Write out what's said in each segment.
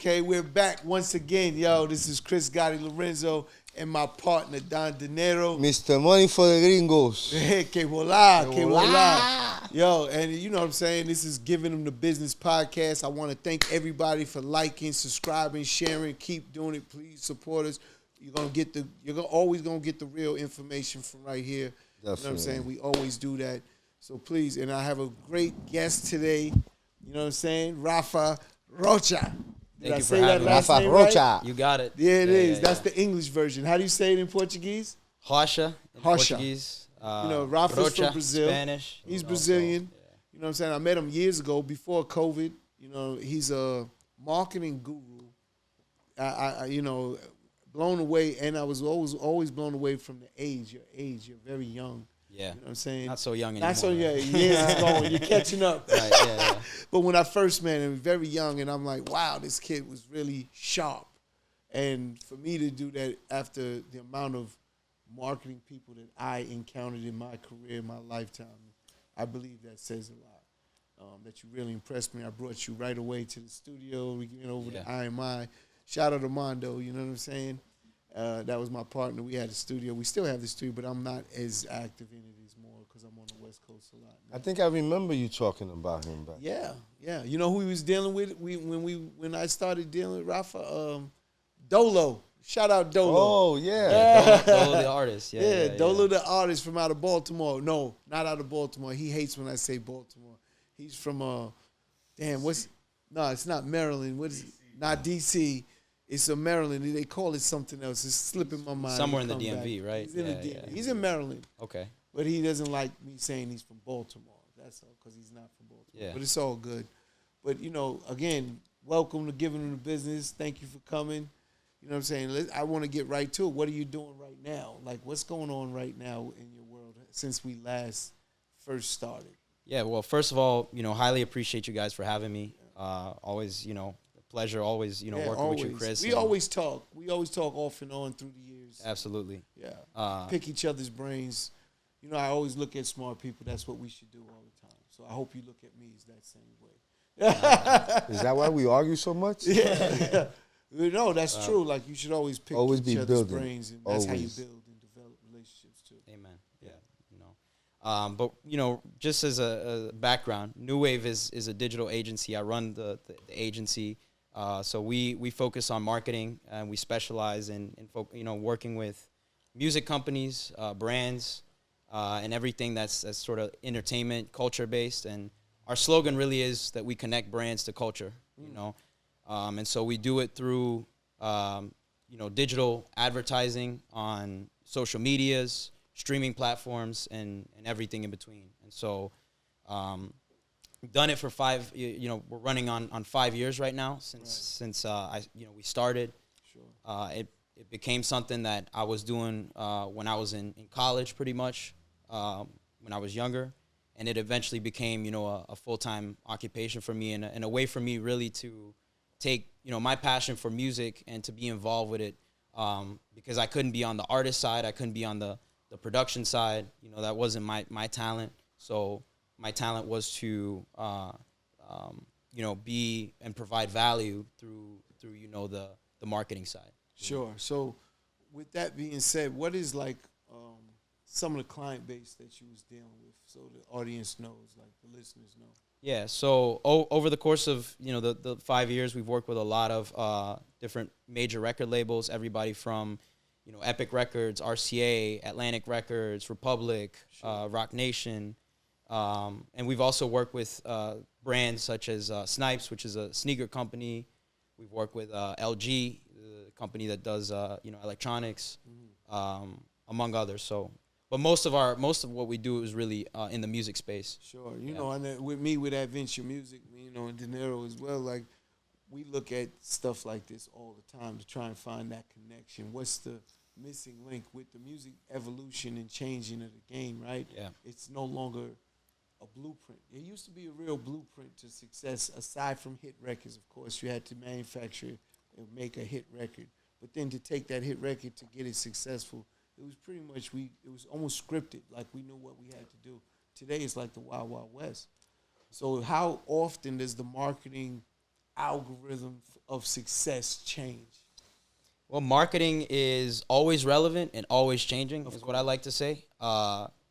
Okay, we're back once again. Yo, this is Chris Gotti Lorenzo and my partner, Don Dinero. Mr. Money for the Gringos. Que vola, que vola. Yo, and you know what I'm saying? This is Giving Them the Business Podcast. I want to thank everybody for liking, subscribing, sharing. Keep doing it. Please support us. Always gonna get the real information from right here. Definitely. You know what I'm saying? We always do that. So please, and I have a great guest today. You know what I'm saying? Rafael Rocha. Thank you for having me. Rafael Rocha. Right? You got it. Yeah, it is. That's the English version. How do you say it in Portuguese? Rocha in Portuguese. Rafa's from Brazil. Spanish. He's Brazilian. Yeah. You know what I'm saying? I met him years ago before COVID. You know, he's a marketing guru. I blown away, and I was always blown away from the age. Your age, you're very young. Yeah. You know what I'm saying? Not so young anymore. Not so young. Yeah, it's going. You're catching up. Right, yeah. But when I first met him, very young, and I'm like, wow, this kid was really sharp. And for me to do that after the amount of marketing people that I encountered in my career, in my lifetime, I believe that says a lot. That you really impressed me. I brought you right away to the studio. We went over to IMI. Shout out to Mondo, you know what I'm saying? That was my partner. We had a studio. We still have the studio, but I'm not as active in it as more because I'm on the West Coast a lot now. I think I remember you talking about him back. Yeah. You know who he was dealing with when I started dealing with Rafa? Dolo. Shout out Dolo. Oh, yeah. Dolo the artist. Yeah, Dolo the artist from out of Baltimore. No, not out of Baltimore. He hates when I say Baltimore. He's from, it's not Maryland. What is it? Not D.C., It's a Maryland. They call it something else. It's slipping my mind. Somewhere in the DMV, back. right? He's in the DMV. Yeah. He's in Maryland. Okay. But he doesn't like me saying he's from Baltimore. That's all, because he's not from Baltimore. Yeah. But it's all good. But, again, welcome to Giving Them the Business. Thank you for coming. You know what I'm saying? I want to get right to it. What are you doing right now? Like, what's going on right now in your world since we last first started? Yeah, well, first of all, highly appreciate you guys for having me. Always, pleasure always, working with you, Chris. We always talk. We always talk off and on through the years. Absolutely. Yeah. Pick each other's brains. I always look at smart people. That's what we should do all the time. So I hope you look at me as that same way. Is that why we argue so much? Yeah. No, that's true. Like, you should always pick each other's brains. And that's how you build and develop relationships, too. Amen. Yeah. But, just as a background, NuWave is a digital agency. I run the agency. So we focus on marketing, and we specialize in working with music companies, brands, and everything that's sort of entertainment, culture-based. And our slogan really is that we connect brands to culture, and so we do it through, digital advertising on social medias, streaming platforms, and everything in between. And so we've done it for we're running on 5 years right now since we started. Sure. It became something that I was doing when I was in college, pretty much, when I was younger. And it eventually became, a full-time occupation for me and a way for me really to take, my passion for music and to be involved with it, because I couldn't be on the artist side. I couldn't be on the production side. That wasn't my talent. So my talent was to, be and provide value through the marketing side. Sure. So with that being said, what is some of the client base that you was dealing with, so the audience knows, like the listeners know? Yeah. So over the course of the 5 years, we've worked with a lot of different major record labels. Everybody from Epic Records, RCA, Atlantic Records, Republic, Rock Nation. And we've also worked with brands such as Snipes, which is a sneaker company. We've worked with LG, the company that does electronics, among others. So, but most of what we do is really in the music space. Sure, and then with Adventure Music, and Dinero as well. Like, we look at stuff like this all the time to try and find that connection. What's the missing link with the music evolution and changing of the game, right? Yeah. It's no longer a blueprint. It used to be a real blueprint to success. Aside from hit records, of course, you had to manufacture and make a hit record. But then to take that hit record to get it successful, it was pretty much it was almost scripted. Like, we knew what we had to do. Today it's like the Wild Wild West. So how often does the marketing algorithm of success change? Well, marketing is always relevant and always changing, is what I like to say.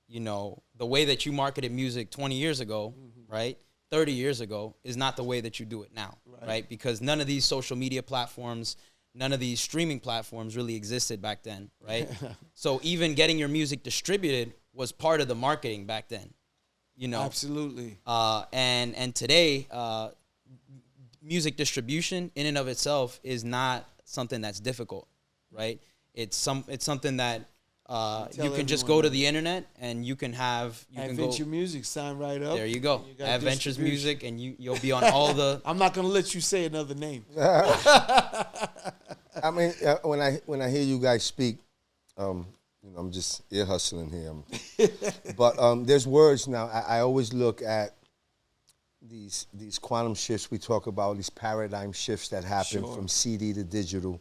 You know, the way that you marketed music 20 years ago, right, 30 years ago, is not the way that you do it now, right? Because none of these social media platforms, none of these streaming platforms really existed back then, right? So even getting your music distributed was part of the marketing back then, you know? Absolutely. And today, music distribution in and of itself is not something that's difficult, right? It's something that you can just go to the internet and you can have Adventure Music, sign right up. There you go. Adventures Music, and you'll be on all the. I'm not gonna let you say another name. I mean, when I hear you guys speak, you know, I'm just ear hustling here. But there's words now. I always look at these quantum shifts we talk about, these paradigm shifts that happen from CD to digital.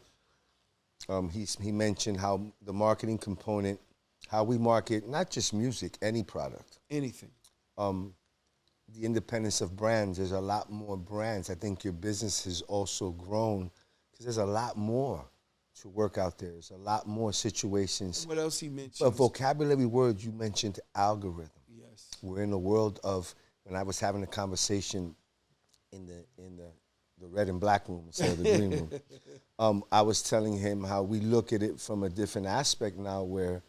He mentioned how the marketing component, how we market not just music, any product. Anything. The independence of brands. There's a lot more brands. I think your business has also grown because there's a lot more to work out there. There's a lot more situations. What else he mentioned? But vocabulary words, you mentioned algorithm. Yes. We're in a world of, when I was having a conversation in the red and black room instead of the green room, I was telling him how we look at it from a different aspect now, where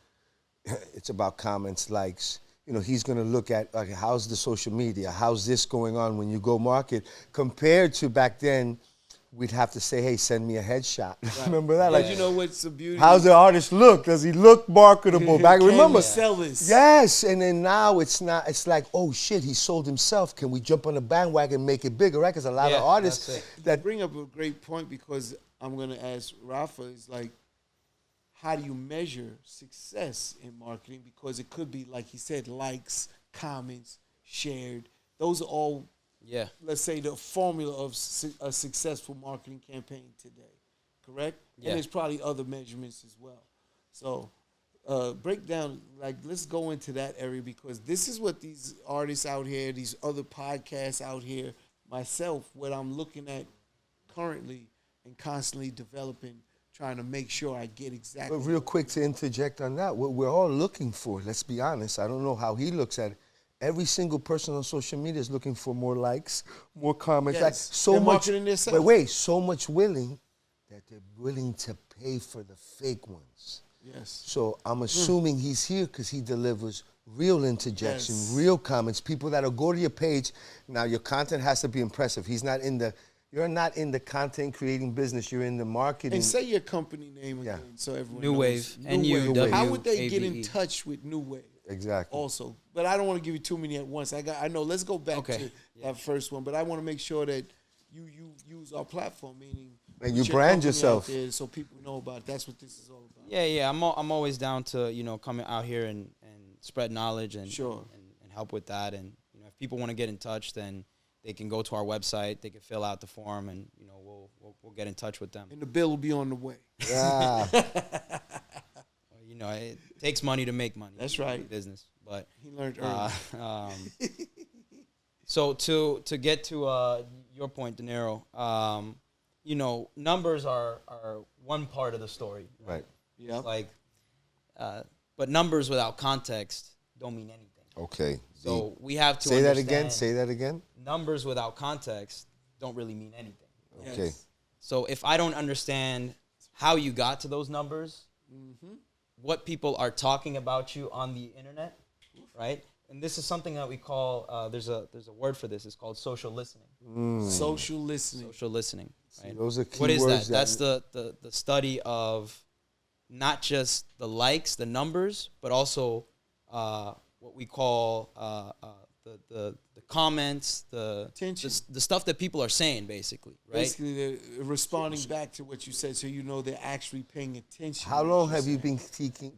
it's about comments, likes. You know, he's going to look at, okay, how's the social media? How's this going on when you go market? Compared to back then, we'd have to say, hey, send me a headshot. Right. Remember that? Like, you know what's the beauty? How's the artist look? Does he look marketable? Back, remember? Sell this? Yes, and then now it's not. It's like, oh shit, he sold himself. Can we jump on the bandwagon and make it bigger? Right? Because a lot of artists that bring up a great point, because I'm going to ask Rafa, is like, how do you measure success in marketing? Because it could be, like he said, likes, comments, shared. Those are all, let's say, the formula of a successful marketing campaign today, correct? Yeah. And there's probably other measurements as well. So break down, like, let's go into that area, because this is what these artists out here, these other podcasts out here, myself, what I'm looking at currently and constantly developing, trying to make sure I get exactly. But real quick to interject on that, what we're all looking for, let's be honest, I don't know how he looks at it. Every single person on social media is looking for more likes, more comments. Yes. Like, so much, but wait, so much willing that they're willing to pay for the fake ones. Yes. So I'm assuming he's here because he delivers real interjection, real comments, people that'll go to your page. Now, your content has to be impressive. You're not in the content creating business. You're in the marketing. And say your company name again, so everyone NuWave. knows. NuWave. How would they get in touch with NuWave? Exactly. Also, but I don't want to give you too many at once. I know. Let's go back to that first one, but I want to make sure that you use our platform, meaning and you brand yourself, so people know about it. That's what this is all about. Yeah. I'm always down to coming out here and spread knowledge and help with that. And if people want to get in touch, then they can go to our website. They can fill out the form, and we'll get in touch with them. And the bill will be on the way. Yeah. It takes money to make money. That's right. Business, but he learned early. So to get to your point, Dinero, numbers are one part of the story. Right. Yeah. Like, but numbers without context don't mean anything. Okay. So we have to say that again. Say that again. Numbers without context don't really mean anything. Okay. Yes. So if I don't understand how you got to those numbers, what people are talking about you on the internet, right? And this is something that we call there's a word for this. It's called social listening. Social listening. Social listening. Right? See, those are key what is words that? That's the study of not just the likes, the numbers, but also what we call the comments, the stuff that people are saying, basically, right? Basically, they're responding back to what you said, so they're actually paying attention. How long have you been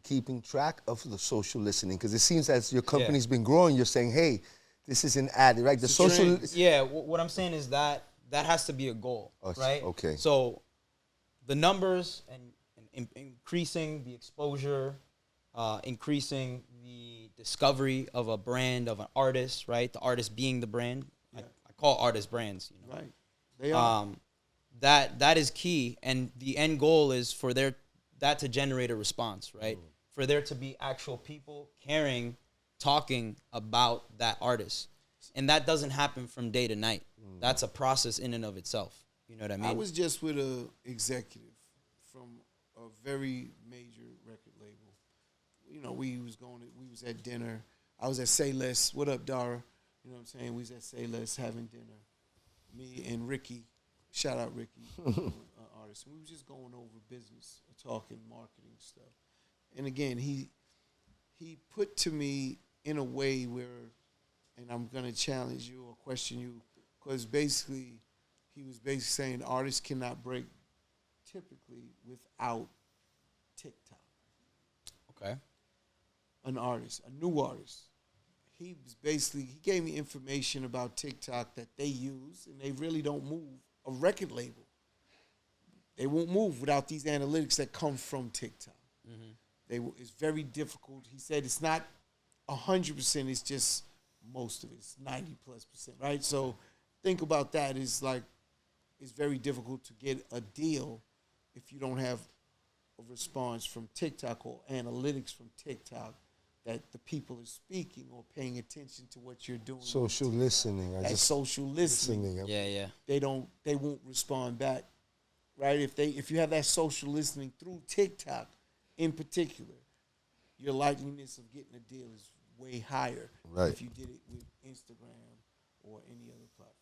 keeping track of the social listening? Because it seems as your company's been growing, you're saying, hey, this is an ad, right? The social. Yeah, what I'm saying is that has to be a goal, right? Okay. So the numbers and increasing the exposure, increasing the discovery of a brand, of an artist, right? The artist being the brand. I call artists brands, Right. They are. That is key, and the end goal is for that to generate a response, right? For there to be actual people caring, talking about that artist, and that doesn't happen from day to night. That's a process in and of itself. You know what I mean? I was just with a executive from a very major record label. You know, we was at dinner. I was at Say Less. What up, Dara? You know what I'm saying? We was at Say Less having dinner. Me and Ricky, shout out Ricky, artist. We was just going over business, talking marketing stuff. And again, he put to me in a way where, and I'm gonna challenge you or question you, because basically he was basically saying artists cannot break typically without TikTok. Okay. An artist, a new artist. He gave me information about TikTok that they use, and they really don't move a record label. They won't move without these analytics that come from TikTok. It's very difficult. He said it's not 100%, it's just most of it. It's 90+%, right? So think about that. It's very difficult to get a deal if you don't have a response from TikTok or analytics from TikTok that the people are speaking or paying attention to what you're doing. Social listening. Social listening. Yeah. They won't respond back, right? If you have that social listening through TikTok in particular, your likeliness of getting a deal is way higher if you did it with Instagram or any other platform.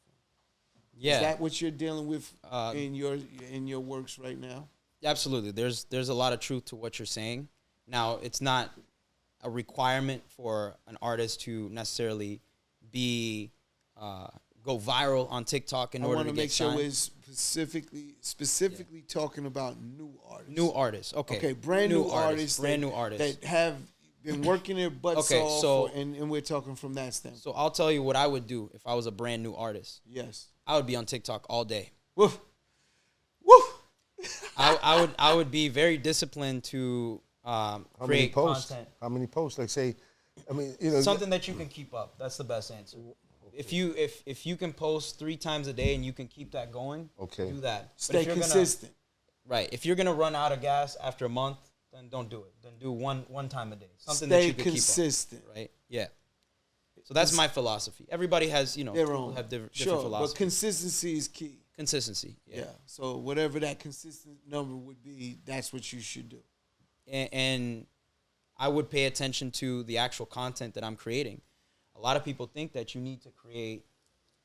Yeah. Is that what you're dealing with in your works right now? Absolutely. There's a lot of truth to what you're saying. Now, it's not a requirement for an artist to necessarily be go viral on TikTok in order to get signed. I want to make sure we're specifically talking about new artists. New artists, okay. Okay, brand new artists that have been working their butts off, and we're talking from that standpoint. So I'll tell you what I would do if I was a brand new artist. Yes. I would be on TikTok all day. Woof. Woo! I would be very disciplined to create content. How many posts? Like say, something that you can keep up. That's the best answer. If you can post 3 times a day and you can keep that going, do that. Stay consistent. Right. If you're gonna run out of gas after a month, then don't do it. Then do one time a day. Something Stay that you can consistent. keep up. Right. Yeah. So that's my philosophy. Everybody has, their own. Have different But philosophies. consistency is key. Consistency. Yeah. So whatever that consistent number would be, that's what you should do. And I would pay attention to the actual content that I'm creating. A lot of people think that you need to create,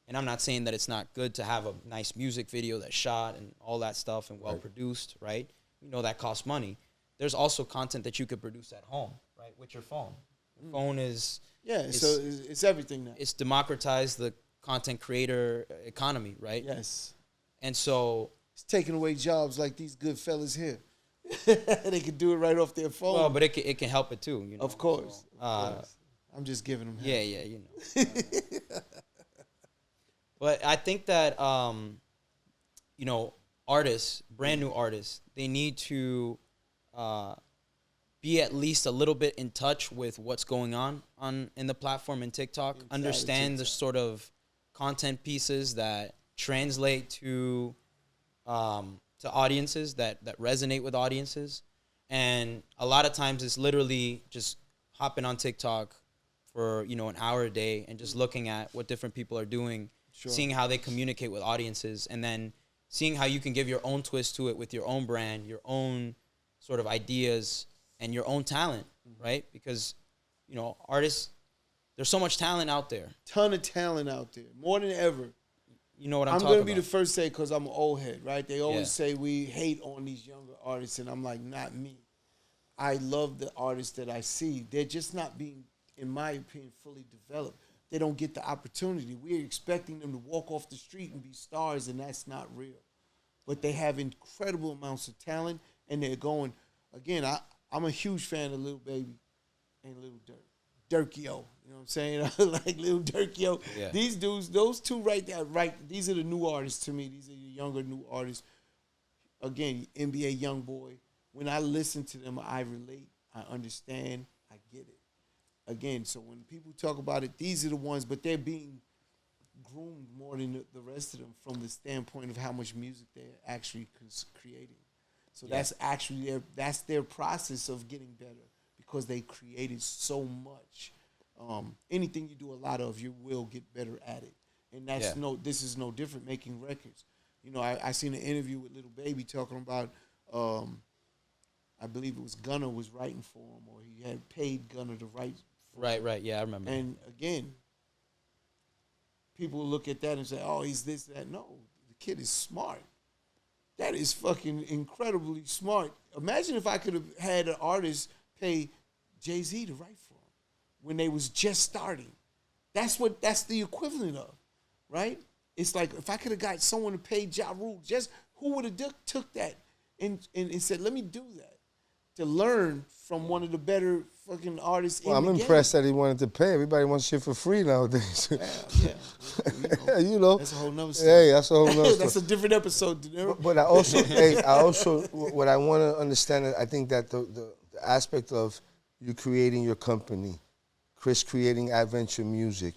and I'm not saying that it's not good to have a nice music video that's shot and all that stuff and well produced, right? You know that costs money. There's also content that you could produce at home, right, with your phone. Your phone is... Yeah, so it's everything now. It's democratized the content creator economy, right? Yes. And so... It's taking away jobs like these good fellas here. They can do it right off their phone. Well, but it can help it too, Of course. I'm just giving them help. Yeah, But I think that, artists, brand new artists, they need to be at least a little bit in touch with what's going on in the platform in TikTok. Understand the sort of content pieces that translate to audiences that resonate with audiences. And a lot of times it's literally just hopping on TikTok for, an hour a day and just looking at what different people are doing, seeing how they communicate with audiences, and then seeing how you can give your own twist to it with your own brand, your own sort of ideas, and your own talent, right? Because, artists, there's so much talent out there. Ton of talent out there, more than ever. You know what I'm talking going about. to be the first to say, because I'm an old head, right? They always say we hate on these younger artists, and I'm like, not me. I love the artists that I see. They're just not being, in my opinion, fully developed. They don't get the opportunity. We're expecting them to walk off the street and be stars, and that's not real. But they have incredible amounts of talent, and they're going, again, I'm a huge fan of Lil Baby and Lil Durk. Durkio, you know what I'm saying? Like Lil Durkio. Yeah. These dudes, those two right there, these are the new artists to me. These are the younger new artists. Again, NBA Youngboy. When I listen to them, I relate, I understand, I get it. Again, so when people talk about it, these are the ones, but they're being groomed more than the rest of them from the standpoint of how much music they're actually creating. So that's actually their process of getting better because they created so much. Anything you do a lot of, you will get better at it. And this is no different making records. You know, I seen an interview with Little Baby talking about, I believe it was Gunna was writing for him, or he had paid Gunna to write for him. Right, yeah, I remember. And again, people look at that and say, oh, he's this, that. No, the kid is smart. That is fucking incredibly smart. Imagine if I could have had an artist pay Jay-Z to write for him when they was just starting. That's the equivalent of, right? It's like if I could have got someone to pay Ja Rule, just who would have took that and said, let me do that to learn from one of the better fucking artists Well, in the I'm game. impressed that he wanted to pay. Everybody wants shit for free nowadays. Yeah. You know. That's a whole nother story. Hey, that's a whole nother That's story. a different episode, Dinero. But what I want to understand, I think that the aspect of you creating your company, Chris creating Adventure Music,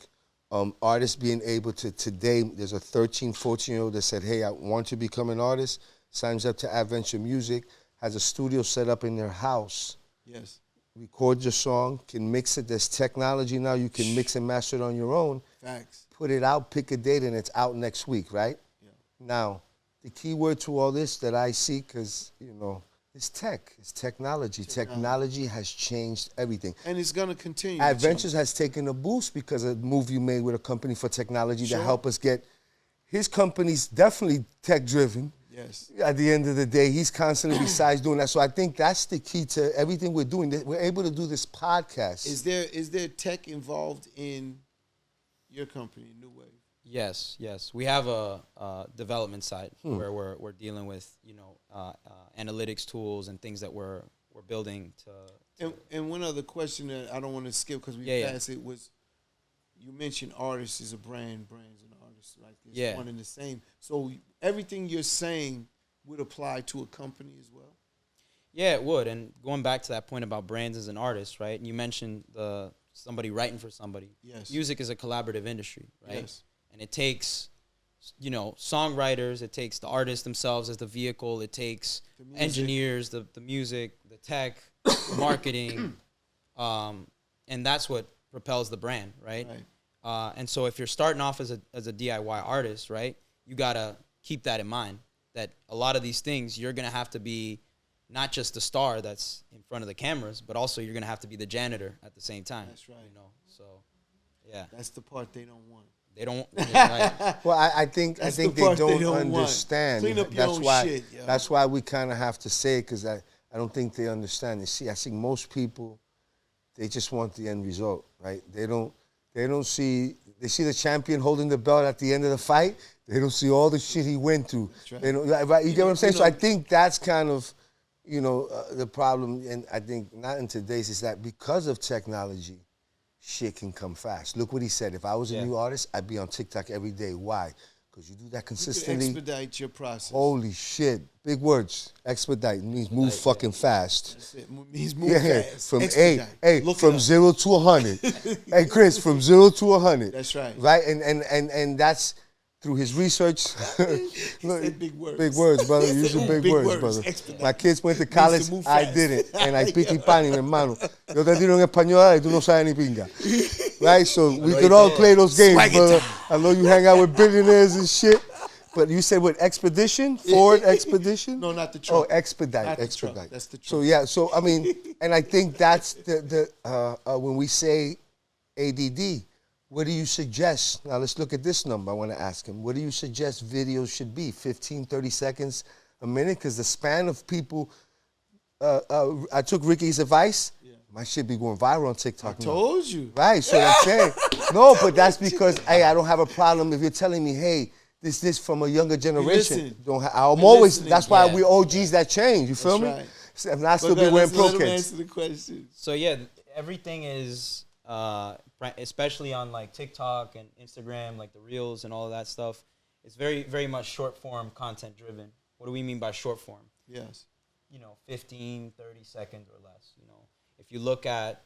artists being able to, today, there's a 13, 14-year-old that said, hey, I want to become an artist, signs up to Adventure Music, has a studio set up in their house. Yes. Record your song, can mix it. There's technology now. You can mix and master it on your own. Facts. Put it out, pick a date, and it's out next week, right? Yeah. Now, the key word to all this that I see, because, it's tech. It's technology. Technology has changed everything. And it's going to continue. Adventures has taken a boost because of a move you made with a company for technology to help us get. His company's definitely tech-driven. Yes. At the end of the day, he's constantly besides doing that. So I think that's the key to everything we're doing. We're able to do this podcast. Is there tech involved in your company, NuWave? Yes. We have a development side where we're dealing with analytics tools and things that we're building to. And one other question that I don't want to skip because we passed it was, you mentioned artists is a brand, brands and artists, like it's one and the same. So everything you're saying would apply to a company as well. Yeah, it would. And going back to that point about brands as an artist, right? And you mentioned somebody writing for somebody. Yes. Music is a collaborative industry, right? Yes. And it takes, songwriters, it takes the artists themselves as the vehicle, it takes engineers, the music, the tech, marketing, and that's what propels the brand, right? And so if you're starting off as a DIY artist, right, you gotta keep that in mind, that a lot of these things you're gonna have to be not just the star that's in front of the cameras, but also you're gonna have to be the janitor at the same time. That's right. So yeah, that's the part they don't want. They don't. Right. Well, I think they don't understand. Clean up your own shit. Yo. That's why we kind of have to say it, because I don't think they understand. You see, I think most people, they just want the end result, right? They don't see. They see the champion holding the belt at the end of the fight. They don't see all the shit he went through. Right. They don't, right? You get what I'm saying? So I think that's kind of, the problem. And I think not in today's is that because of technology, shit can come fast. Look what he said. If I was a new artist, I'd be on TikTok every day. Why? Because you do that consistently. You expedite your process. Holy shit. Big words. Expedite means move fucking fast. That's it. Means move fast. From Expedite. from 0 to 100. Hey, Chris, from 0 to 100. That's right. Right? And that's through his research. Look, big words. Big words, brother. Using big words, brother. Expedite. My kids went to college, I didn't. And I picky pani, mi hermano. Yo te tiro en español y tú no sabes ni pinga. Right? So we could all play those games, brother. I know you hang out with billionaires and shit. But you said what, expedition? Ford expedition? No, not the truck. Oh, expedite. Not expedite. The truck. That's the truck. So yeah, so I mean, and I think that's the when we say ADD, what do you suggest? Now let's look at this number. I want to ask him. What do you suggest videos should be? 15, 30 seconds a minute? Because the span of people, I took Ricky's advice. Yeah. My shit be going viral on TikTok now. Told you. Right, so I'm saying. No, but that's because, hey, I don't have a problem if you're telling me, hey, this from a younger generation. That's why we OGs that change. You feel me? Right. And I still be wearing pro Let him kids. answer the question. So yeah, everything is, especially on like TikTok and Instagram, like the reels and all of that stuff. It's very, very much short form content driven. What do we mean by short form? Yes. 15, 30 seconds or less. If you look at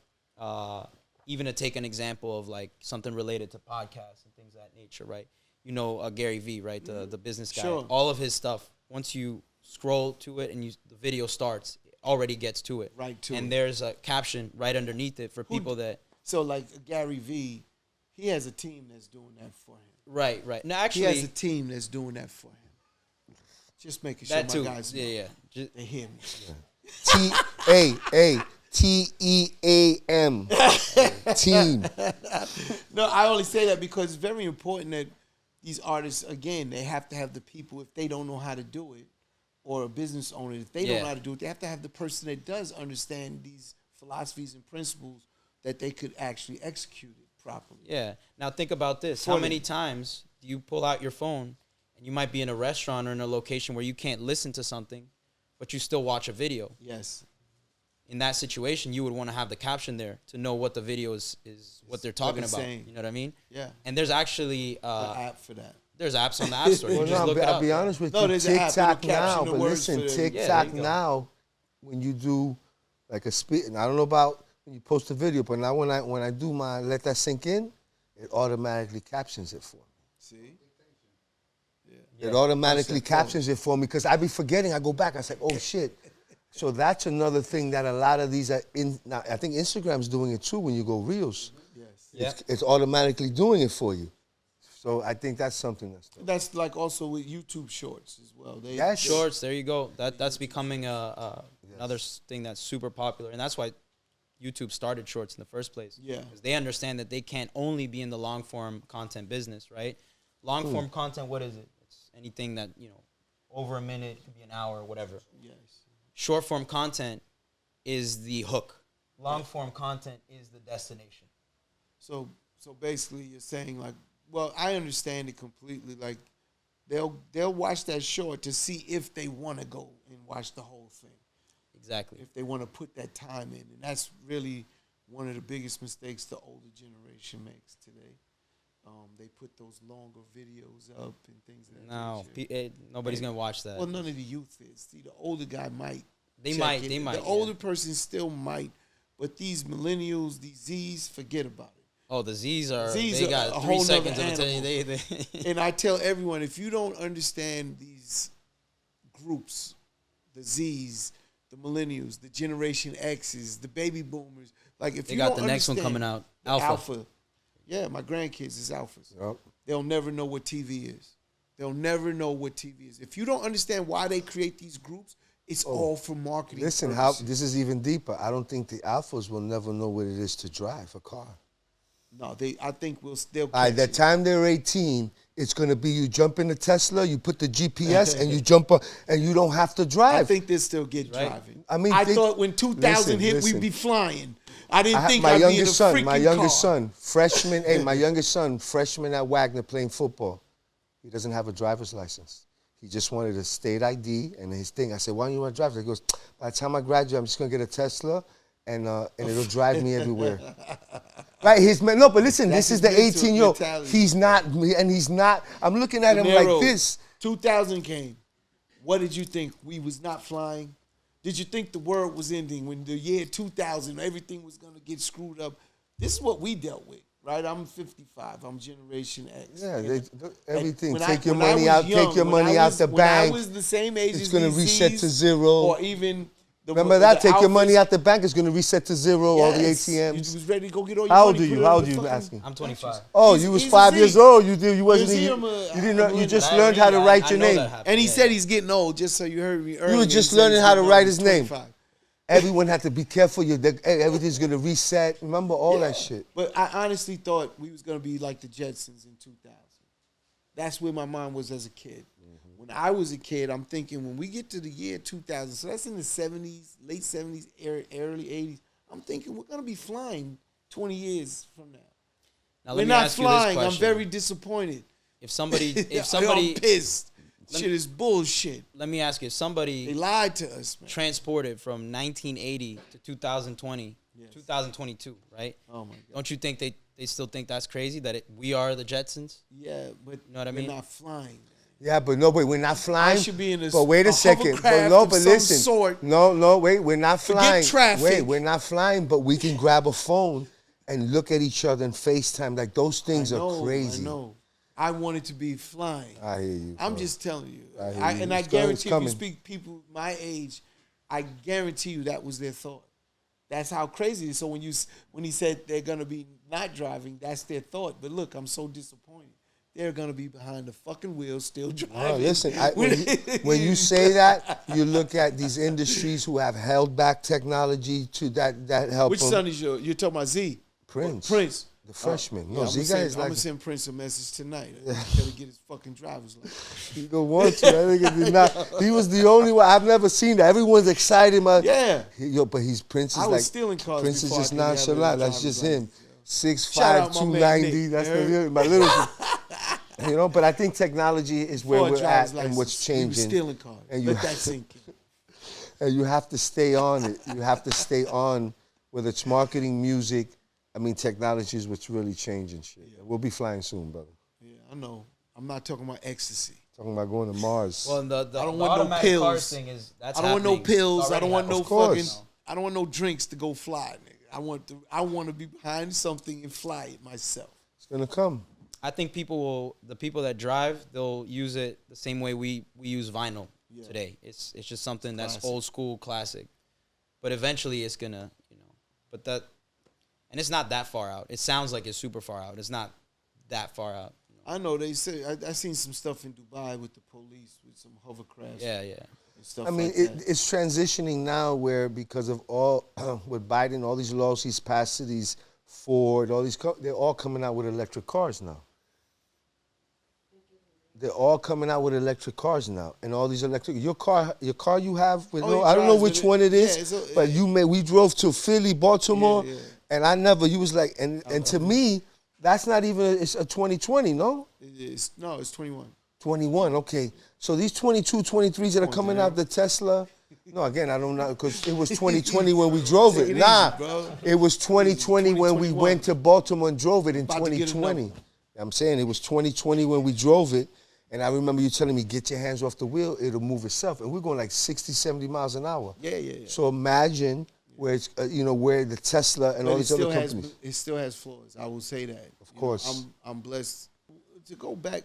even to take an example of like something related to podcasts and things of that nature, right? You know, Gary V, right? The business guy. Sure. All of his stuff, once you scroll to it and the video starts, it already gets to it. Right to and it. there's a caption right underneath it for people that. So like Gary V, he has a team that's doing that for him. Right. No, He actually. has a team that's doing that for him. Just making sure that my too. guys know. Yeah. Just, They hear me. Team. Team. No, I only say that because it's very important that these artists, again, they have to have the people, if they don't know how to do it, or a business owner, if they don't know how to do it, they have to have the person that does understand these philosophies and principles that they could actually execute it properly. Yeah. Now think about this. How many times do you pull out your phone and you might be in a restaurant or in a location where you can't listen to something, but you still watch a video? Yes. In that situation, you would want to have the caption there to know what the video is what they're talking about. saying. You know what I mean? Yeah. And there's actually The app for that. there's apps on the App Store. You Well, just look it I'll up. be honest with No, you. there's an app, TikTok it'll caption now, the but words listen, for the- there TikTok you go. now, when you do like a speed, and I don't know about when you post a video, but now when I do my let that sink in, it automatically captions it for me. See? It automatically captions it for me because I be forgetting. I go back. I say, oh shit. So that's another thing that a lot of these are in. Now I think Instagram's doing it too when you go reels. Yes. Yeah. It's automatically doing it for you. So I think that's something that's dope. That's like also with YouTube Shorts as well. That's Shorts, there you go. That's becoming another thing that's super popular, and that's why YouTube started Shorts in the first place. Yeah. Because they understand that they can't only be in the long form content business, right? Long form content, what is it? It's anything that, over a minute, it could be an hour, whatever. Yes. Short form content is the hook. Long form content is the destination. So basically you're saying like, well, I understand it completely. Like they'll watch that short to see if they want to go and watch the whole thing. Exactly. If they want to put that time in. And that's really one of the biggest mistakes the older generation makes today. They put those longer videos up and things of that No, nature. nobody's going to watch that. Well, none of the youth is. See, the older guy might. They check might. it. They might. The older person still might. But these millennials, these Zs, forget about it. Oh, the Zs are. Zs they are got a 3 whole seconds nother to tell you. animal. And I tell everyone, if you don't understand these groups, the Zs, the millennials, the Generation X's, the baby boomers, like if They you got don't the next one understand coming out. the Alpha. Yeah, my grandkids is alphas. Yep. They'll never know what TV is. They'll never know what TV is. If you don't understand why they create these groups, it's all for marketing. Listen, purposes. this is even deeper. I don't think the alphas will never know what it is to drive a car. No, I think they'll By catch the it. time they're 18, it's going to be you jump in the Tesla, you put the GPS, and you jump up, and you don't have to drive. I think they'll still get Right. driving. I mean, I think- thought when 2000 hit, listen. we'd be flying. I didn't think my I'd be in a youngest son, freaking my youngest car. son, freshman. Hey, my youngest son, freshman at Wagner playing football. He doesn't have a driver's license. He just wanted a state ID and his thing. I said, why don't you want to drive? He goes, by the time I graduate, I'm just gonna get a Tesla, and it'll drive me everywhere. Right? No, but listen, That's this is his the 18-year-old. mentality. He's not. I'm looking at him like Dinero, this. 2000 came. What did you think? We was not flying? Did you think the world was ending when the year 2000, everything was going to get screwed up? This is what we dealt with, right? I'm 55. I'm Generation X. Yeah, And everything. when Take your when I money was out. young, Take your when money I out was- the when bank. I was the same age It's as going to these reset Zs, to zero. Or even Remember that? the Take your money Alphas. out the bank. It's going to reset to zero. All the Yes. You ATMs. was ready to go get all your How old money, are put you? it How in old the are you fucking- asking? I'm 25. Oh, He's- you was he's a 5 Z. years old. You wasn't You see even. him, You didn't know. You just I learned how to really- write I your know name. that happened. And he Yeah. said he's getting old, just so you heard me earlier. were He just said learning he's how to getting write old. his He's name. 25. Everyone had to be careful. Everything's going to reset. Remember all that shit. But I honestly thought we was going to be like the Jetsons in 2000. That's where my mind was as a kid. When I was a kid, I'm thinking when we get to the year 2000, so that's in the 70s, late 70s, early 80s, I'm thinking we're going to be flying 20 years from now. Now, We're let me not ask you this flying. I'm question. very disappointed. If somebody, I'm pissed. Shit is bullshit. let me ask you, if They somebody lied to us, man. transported from 1980 to 2020, 2022, right? Oh, my God. Don't you think they still think that's crazy that we are the Jetsons? Yeah, but You know what I we're mean? not flying. Yeah, but no, we're not flying. should be in a- But wait a a second. hovercraft But of some listen. sort. No, wait, we're not Forget flying. traffic. Wait, we're not flying, but we can grab a phone and look at each other and FaceTime. Like, those things are crazy. I know. I wanted to be flying. I hear you. I'm just telling you. I I guarantee if you speak people my age, I guarantee you that was their thought. That's how crazy it is. So when he said they're gonna be not driving, that's their thought. But look, I'm so disappointed. They're gonna be behind the fucking wheel, still driving. No, listen, when you say that, you look at these industries who have held back technology to that help. Which them. son is you're talking about Z? Prince. The freshman. No, Z guy is like. I'm gonna send Prince a message tonight. I gotta get his fucking driver's license. He don't want to. I think it's not. He was the only one. I've never seen that. Everyone's excited. Yeah. But Prince is I was like stealing cars. Prince is just nonchalant. That's just him. 6'5", Shout out my man 290. Nick. That's my little. But I think technology is where we're at and what's changing. He was stealing cars. Let that sink in. And you have to stay on it. You have to stay on, whether it's marketing, music. I mean, technology is what's really changing shit. Yeah. We'll be flying soon, brother. Yeah, I know. I'm not talking about ecstasy. Talking about going to Mars. Well, the I don't want no pills. Thing is, that's I don't want no pills. I don't want no fucking. I don't want no drinks to go fly, nigga. I want to be behind something and fly it myself. It's gonna come. I think the people that drive, they'll use it the same way we use vinyl today. It's just something that's old school, classic. But eventually, it's gonna, and it's not that far out. It sounds like it's super far out. It's not that far out. I know they say I seen some stuff in Dubai with the police with some hovercrafts. Yeah. And stuff I mean, it's transitioning now where because of all with Biden, all these laws he's passed to these Ford, all these they're all coming out with electric cars now. They're all coming out with electric cars now, and all these electric. Your car you have with I don't know which one it is, but we drove to Philly, Baltimore. Yeah. And I never, you was like, and to me, that's not even, it's a 2020, no? It is. No, it's 21. 21, okay. So these 22, 23s that are coming out, the Tesla, no, again, I don't know, because it was 2020 when we drove it. It was 2020 when we went to Baltimore and drove it in 2020. I'm saying it was 2020 when we drove it, and I remember you telling me, get your hands off the wheel, it'll move itself. And we're going like 60, 70 miles an hour. Yeah. So imagine where it's where the Tesla and all these other companies. It still has flaws. I will say that. Of course, I'm blessed to go back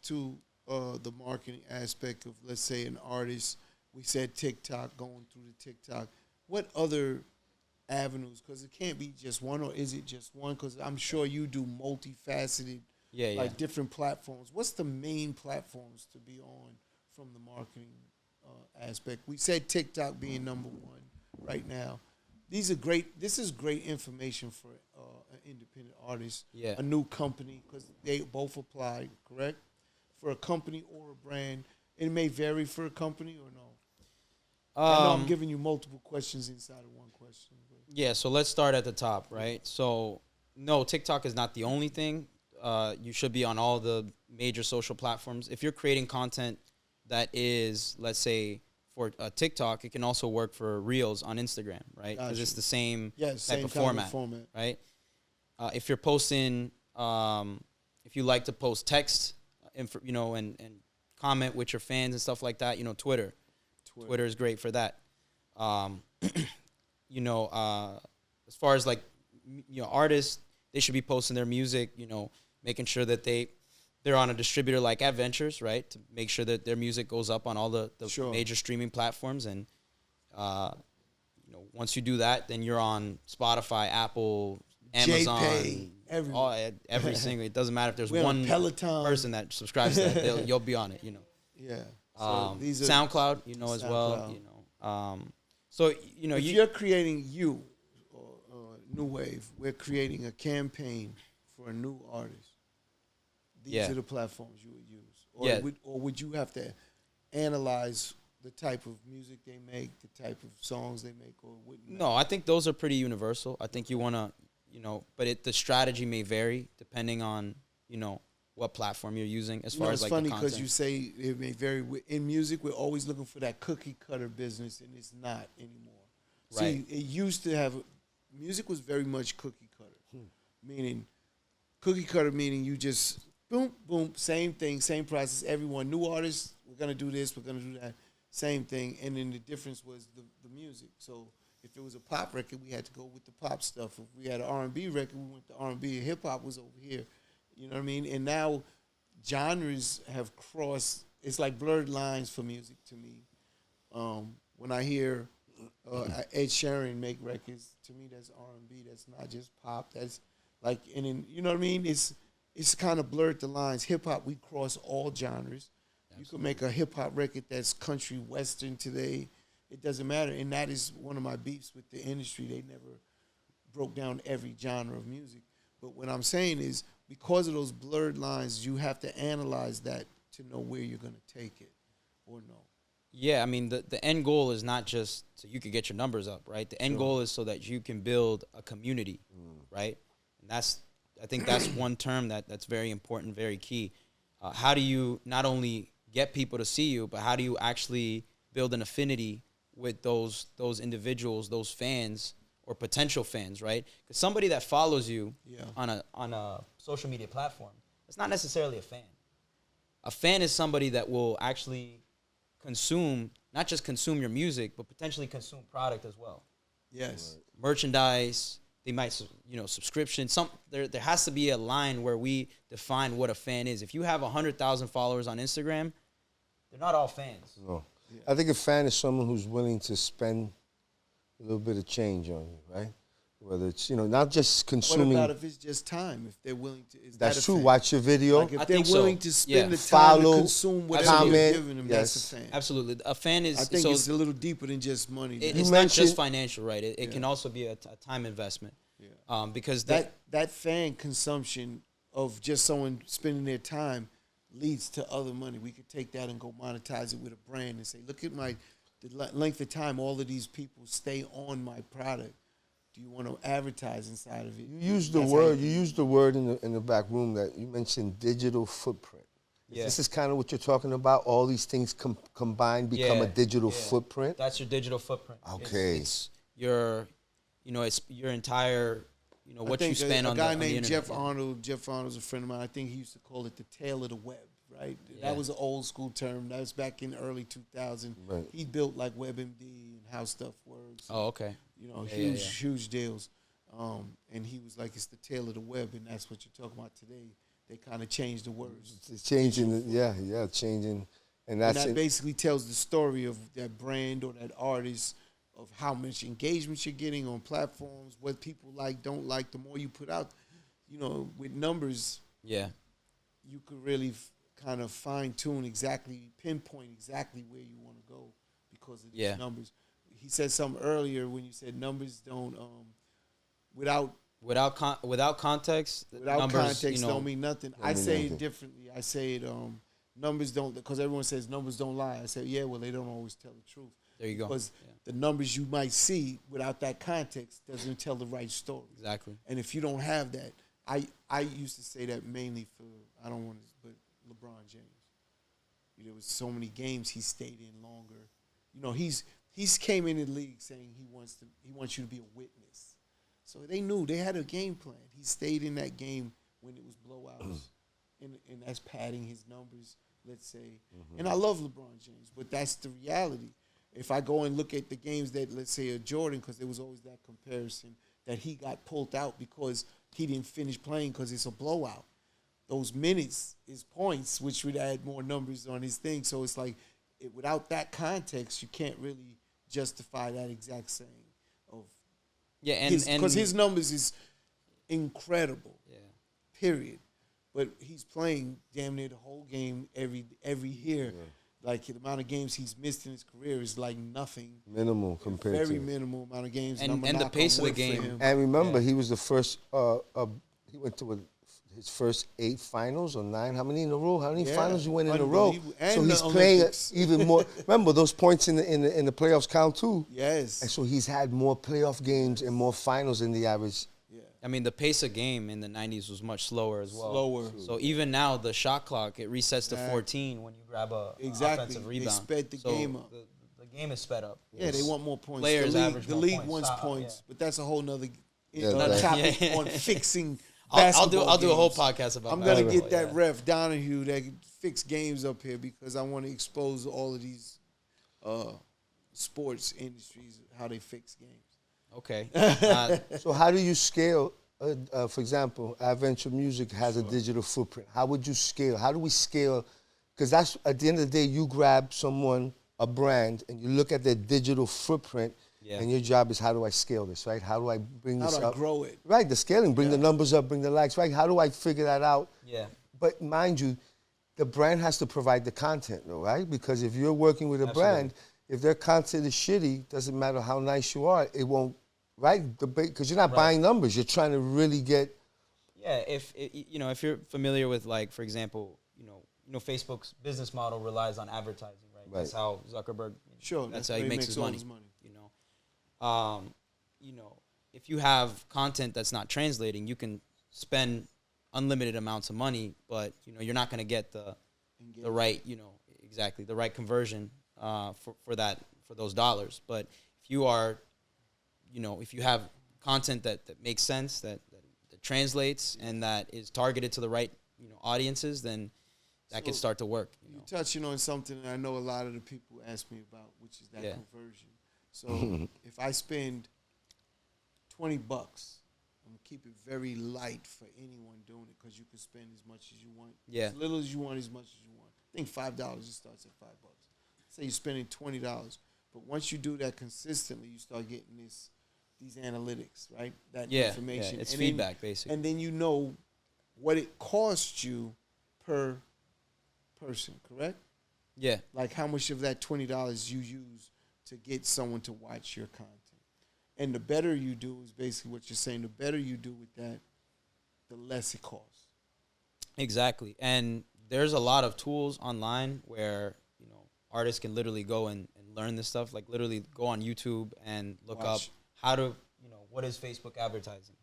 to the marketing aspect of, let's say, an artist. We said TikTok, going through the TikTok. What other avenues? Because it can't be just one, or is it just one? Because I'm sure you do multifaceted, like different platforms. What's the main platforms to be on from the marketing aspect? We said TikTok being number one. Right now, this is great information for an independent artist, a new company, because they both apply, correct? For a company or a brand, it may vary for a company or no. I know I'm giving you multiple questions inside of one question. Yeah, so let's start at the top, right? So no, TikTok is not the only thing. You should be on all the major social platforms. If you're creating content that is, let's say, for TikTok, it can also work for Reels on Instagram, right? Because it's the same type of format, right? If you're posting, if you like to post text, and comment with your fans and stuff like that, Twitter is great for that. As far as like, artists, they should be posting their music, making sure that they're on a distributor like Adventures, right? To make sure that their music goes up on all the major streaming platforms. And, once you do that, then you're on Spotify, Apple, Amazon. JPay, every single, it doesn't matter if there's one person that subscribes to that, you'll be on it, Yeah. So these are SoundCloud, as well, So, if you're creating NuWave, we're creating a campaign for a new artist. These are the platforms you would use. Or would you have to analyze the type of music they make, the type of songs they make, or wouldn't? No, I think those are pretty universal. I think you want to, but the strategy may vary depending on, what platform you're using as far as like the content. It's funny because you say it may vary. In music, we're always looking for that cookie cutter business, and it's not anymore. Right. See, it used to have, music was very much cookie cutter, meaning you just, boom, boom, same thing, same process. Everyone, new artists, we're going to do this, we're going to do that, same thing. And then the difference was the music. So If it was a pop record, we had to go with the pop stuff. If we had an R&B record, we went to R&B, and hip hop was over here. You know what I mean? And now genres have crossed. It's like blurred lines for music to me. When I hear Ed Sheeran make records, to me that's R&B. That's not just pop. That's like, and then, you know what I mean? It's kind of blurred the lines. Hip hop, we cross all genres. Absolutely. You could make a hip hop record that's country western today. It doesn't matter. And that is one of my beefs with the industry. They never broke down every genre of music. But what I'm saying is, because of those blurred lines, you have to analyze that to know where you're going to take it or no. Yeah, I mean, the end goal is not just so you can get your numbers up, right? The end goal is so that you can build a community, right? And I think that's one term that's very important, very key. How do you not only get people to see you, but how do you actually build an affinity with those individuals, those fans or potential fans, right? Because somebody that follows you on a social media platform, it's not necessarily a fan. A fan is somebody that will actually consume, not just consume your music, but potentially consume product as well. Yes. Merchandise, they might, subscription. There has to be a line where we define what a fan is. If you have 100,000 followers on Instagram, they're not all fans. No. Yeah. I think a fan is someone who's willing to spend a little bit of change on you, right? Whether it's, not just consuming. What about if it's just time? If they're willing to, that's true. Watch your video. Like if they're willing to spend the time to consume whatever you're giving them, that's a fan. Absolutely. A fan is. I think it's a little deeper than just money. It's not just financial, right? It can also be a time investment. Yeah. Because that fan consumption of just someone spending their time leads to other money. We could take that and go monetize it with a brand and say, look at the length of time all of these people stay on my product. Do you want to advertise inside of it? You used the word in the back room that you mentioned, digital footprint. Yeah. This is kind of what you're talking about. All these things combined become a digital footprint. That's your digital footprint. Okay. It's your, it's your entire, what you spend on the internet. A guy named Jeff Arnold. Jeff Arnold's a friend of mine. I think he used to call it the tail of the web. Right, that was an old school term. That was back in early 2000. Right. He built like WebMD and How Stuff Works. Oh, okay. Huge deals. And he was like, it's the tail of the web, and that's what you're talking about today. They kind of changed the words. It's changing. Changing, and that basically tells the story of that brand or that artist, of how much engagement you're getting on platforms, what people like, don't like. The more you put out, with numbers, you could really kind of fine-tune pinpoint exactly where you want to go because of these numbers. He said something earlier when you said numbers don't, without context, numbers, don't mean nothing. I say it differently. I say it, numbers don't, because everyone says numbers don't lie. I say, they don't always tell the truth. There you go. Because the numbers you might see without that context doesn't tell the right story. Exactly. And if you don't have that, I used to say that mainly for, I don't want to, but LeBron James. There was so many games he stayed in longer. He's came in the league saying he wants you to be a witness. So they knew they had a game plan. He stayed in that game when it was blowouts, and that's padding his numbers, let's say. Mm-hmm. And I love LeBron James, but that's the reality. If I go and look at the games that, let's say, a Jordan, because there was always that comparison that he got pulled out because he didn't finish playing because it's a blowout. Those minutes is points, which would add more numbers on his thing. So it's like, without that context, you can't really justify that exact saying of because his numbers is incredible. Yeah. Period. But he's playing damn near the whole game every year. Yeah. Like the amount of games he's missed in his career is like nothing. Minimal compared to very minimal amount of games. And the pace of the game. And remember, he was the first. He went to his first 8 finals or 9. How many in a row? How many finals you win in a row? So he's playing even more. Remember, those points in the playoffs count too. Yes. And so he's had more playoff games and more finals than the average. Yeah. I mean, the pace of game in the 90s was much slower as well. So even now, the shot clock, it resets to 14 when you grab a offensive rebound. They sped the game up. The game is sped up. Yeah, they want more points. Players average more points. The league wants points, but that's a whole nother topic on fixing I'll do a whole podcast about. I'm gonna get that ref Donahue that can fix games up here because I want to expose all of these sports industries how they fix games. Okay. So how do you scale? For example, Adventure Music has a digital footprint. How would you scale? How do we scale? Because that's, at the end of the day, you grab someone, a brand, and you look at their digital footprint, and your job is, how do I scale this, right? How do I bring this up? How do I grow it? Right, the scaling, bring the numbers up, bring the likes, right? How do I figure that out? Yeah. But mind you, the brand has to provide the content, though, right? Because if you're working with a brand, if their content is shitty, doesn't matter how nice you are, it won't, right? Because you're not buying numbers. You're trying to really get... Yeah, if you're familiar with, like, for example, Facebook's business model relies on advertising, right? That's how Zuckerberg, that's how he makes his money. If you have content that's not translating, you can spend unlimited amounts of money, but you're not going to get the right, the right conversion for those dollars. But if you are, if you have content that makes sense, that translates, and that is targeted to the right audiences, then that can start to work. You're touching on something that I know a lot of the people ask me about, which is that conversion. So if I spend $20, I'm gonna keep it very light for anyone doing it, because you can spend as much as you want, as little as you want, as much as you want. I think $5 just starts at $5. Say you're spending $20, but once you do that consistently, you start getting these analytics, right? That information. Yeah, it's feedback, basically. And then you know what it costs you per person, correct? Yeah. Like how much of that $20 you use to get someone to watch your content. And the better you do is basically what you're saying. The better you do with that, the less it costs. Exactly. And there's a lot of tools online where, artists can literally go and learn this stuff. Like literally go on YouTube and look up how to, what is Facebook advertising?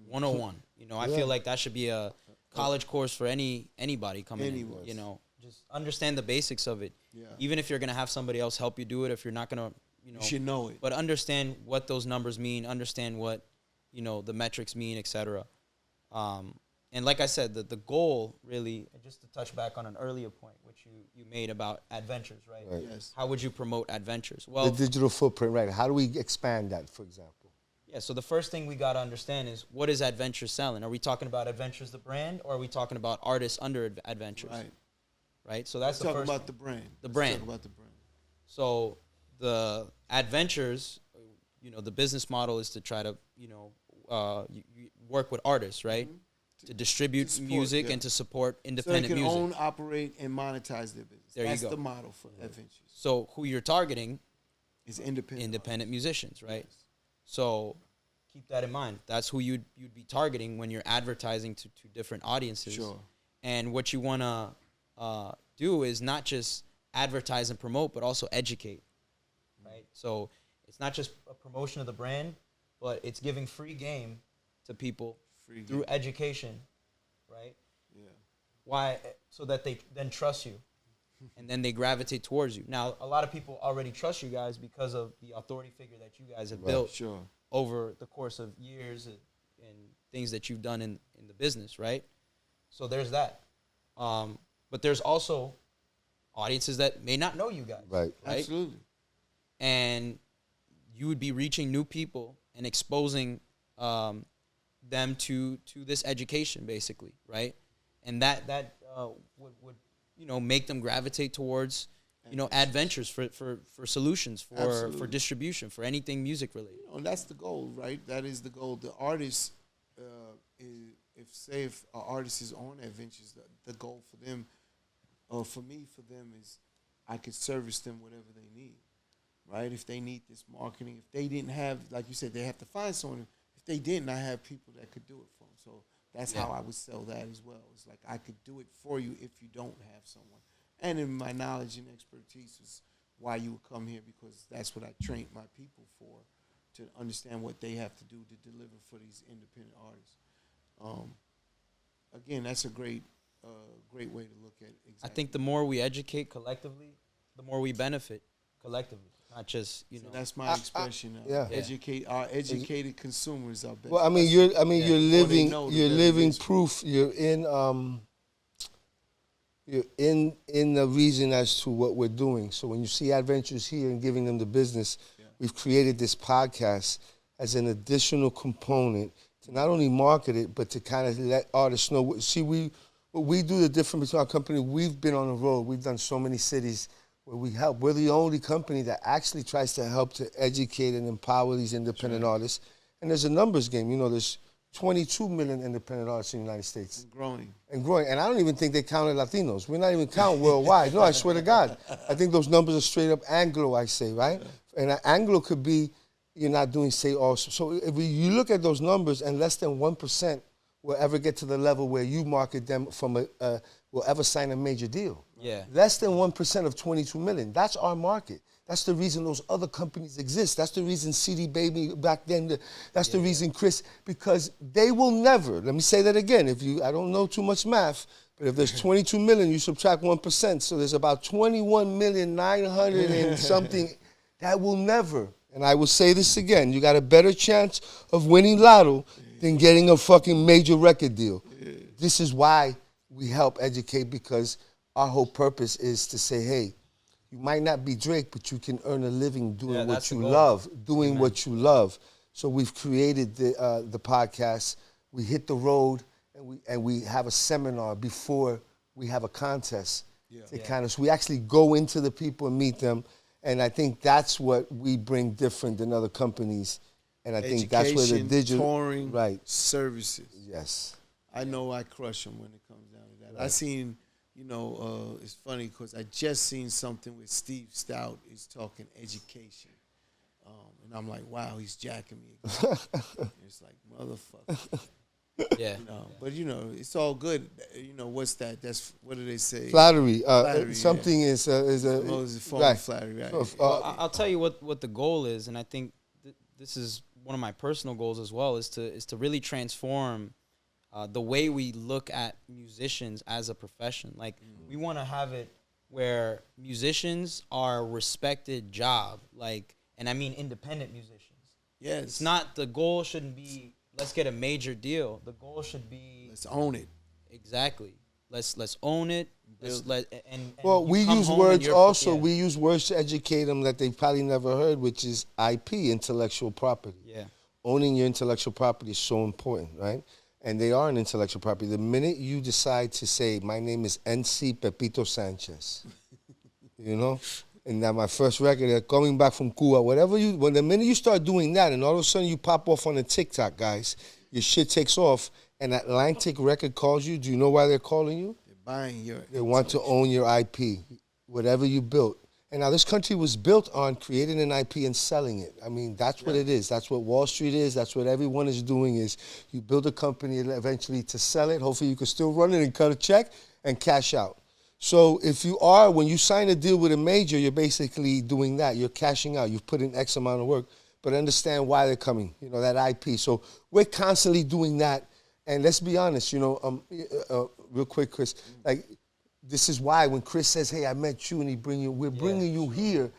101. I feel like that should be a college course for anybody coming in. Just understand the basics of it. Yeah. Even if you're going to have somebody else help you do it, if you're not going to, you should know it. But understand what those numbers mean, understand what, the metrics mean, etc. And like I said, the goal really, just to touch back on an earlier point, which you made about adventures, right? Yes. How would you promote adventures? Well, the digital footprint, right? How do we expand that, for example? Yeah, so the first thing we got to understand is, what is Adventures selling? Are we talking about Adventures the brand, or are we talking about artists under Adventures? Right. So that's the first. Talk about the brand. The brand. Talk about the brand. So the Adventures, the business model is to try to, you work with artists, right? Mm-hmm. To distribute music and to support independent music. So they can own, operate, and monetize their business. That's the model for Adventures. So who you're targeting is independent musicians, right? Yes. So keep that in mind. That's who you'd be targeting when you're advertising to different audiences. Sure. And what you want to do is not just advertise and promote, but also educate, right? So it's not just a promotion of the brand, but it's giving free game to people through education, right? Yeah. Why? So that they then trust you, and then they gravitate towards you. Now, a lot of people already trust you guys because of the authority figure that you guys have built over the course of years and things that you've done in the business, right? So there's that. But there's also audiences that may not know you guys. Right. Absolutely. And you would be reaching new people and exposing them to this education, basically, right? And that would make them gravitate towards adventures for solutions, for distribution, for anything music related. And that's the goal, right? That is the goal. The artist, if an artist is on Adventures, the goal for them, or for me, for them, is I could service them whatever they need, right? If they need this marketing, if they didn't have, like you said, they have to find someone. If they didn't, I have people that could do it for them. So that's how I would sell that as well. It's like I could do it for you if you don't have someone. And in my knowledge and expertise is why you would come here, because that's what I trained my people for, to understand what they have to do to deliver for these independent artists. Again, that's a great way to look at it. Exactly. I think the more we educate collectively, the more we benefit collectively, not just So that's my expression. Educate our educated consumers are best. Well, I mean, you're living proof. You're in the reason as to what we're doing. So when you see Adventures here and giving them the business, we've created this podcast as an additional component to not only market it, but to kind of let artists know. See, what we do, the difference between our company, we've been on the road. We've done so many cities where we help. We're the only company that actually tries to help to educate and empower these independent artists. And there's a numbers game. You know, there's 22 million independent artists in the United States. And growing. And growing. And I don't even think they counted Latinos. We're not even counting worldwide. No, I swear to God. I think those numbers are straight up Anglo, I say, right? And Anglo could be, you're not doing, say, also. So if you look at those numbers, and less than 1% will ever get to the level where you market them from will ever sign a major deal. Yeah. Less than 1% of 22 million. That's our market. That's the reason those other companies exist. That's the reason CD Baby back then. That's the reason Chris, because they will never, let me say that again, I don't know too much math, but if there's 22 million, you subtract 1%, so there's about 21,900,000 and something. That will never, and I will say this again, you got a better chance of winning Lotto than getting a fucking major record deal. This is why we help educate, because our whole purpose is to say, hey, you might not be Drake, but you can earn a living doing what you love, what you love. So we've created the podcast. We hit the road, and we have a seminar before we have a contest. So we actually go into the people and meet them, and I think that's what we bring different than other companies. And I think that's where the digital touring, services. Yes, I know I crush them when it comes down to that. I seen. You know, it's funny because I just seen something with Steve Stout. He's talking education. And I'm like, wow, he's jacking me again. It's like, motherfucker. Yeah. You know, but, you know, it's all good. You know, what's that? That's, what do they say? Flattery. Something is a form of flattery, right? Well, I'll tell you what the goal is, and I think this is one of my personal goals as well, is to really transform the way we look at musicians as a profession. Like, we want to have it where musicians are a respected job, like, and I mean independent musicians. Yes. It's not, the goal shouldn't be, let's get a major deal. The goal should be, let's own it. Exactly. Let's own it. Well, we use words also. We use words to educate them that they've probably never heard, which is IP, intellectual property. Yeah. Owning your intellectual property is so important, right? And they are an intellectual property. The minute you decide to say, my name is NC Pepito Sanchez, you know, and now my first record, coming back from Cuba, when the minute you start doing that, and all of a sudden you pop off on a TikTok, guys, your shit takes off, and Atlantic Record calls you, do you know why they're calling you? They're buying your. They want to own your IP, whatever you built. And now this country was built on creating an IP and selling it. I mean, that's what it is. That's what Wall Street is. That's what everyone is doing, is you build a company eventually to sell it. Hopefully you can still run it and cut a check and cash out. So when you sign a deal with a major, you're basically doing that. You're cashing out. You've put in X amount of work, but understand why they're coming, you know, that IP. So we're constantly doing that. And let's be honest, you know, real quick, Chris, like, this is why when Chris says, hey, I met you, and we're bringing you here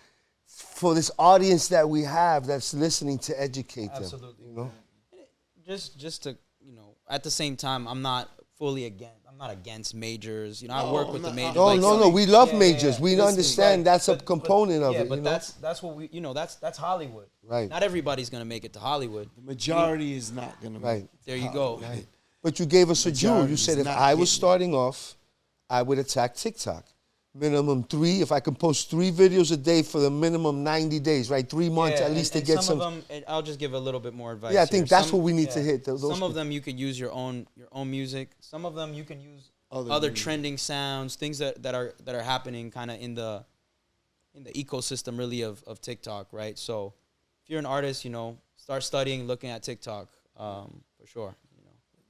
for this audience that we have that's listening to educate them. Absolutely. You know? Just to, you know, at the same time, I'm not against majors. You know, I work with the majors. No, we love majors. We understand that's a component of it. But you know? that's what we, you know, that's Hollywood. Right. Not everybody's gonna make it to Hollywood. The majority is not gonna make it. There you go. Right. But you gave us a jewel. You said if I was starting off, I would attack TikTok. Minimum 3, if I can post 3 videos a day for the minimum 90 days, right? 3 months at least to get some. Some of them, I'll just give a little bit more advice. Yeah, I think that's what we need to hit. Some of them you could use your own music. Some of them you can use other trending sounds, things that are happening kind of in the ecosystem really of TikTok, right? So if you're an artist, you know, start studying, looking at TikTok for sure.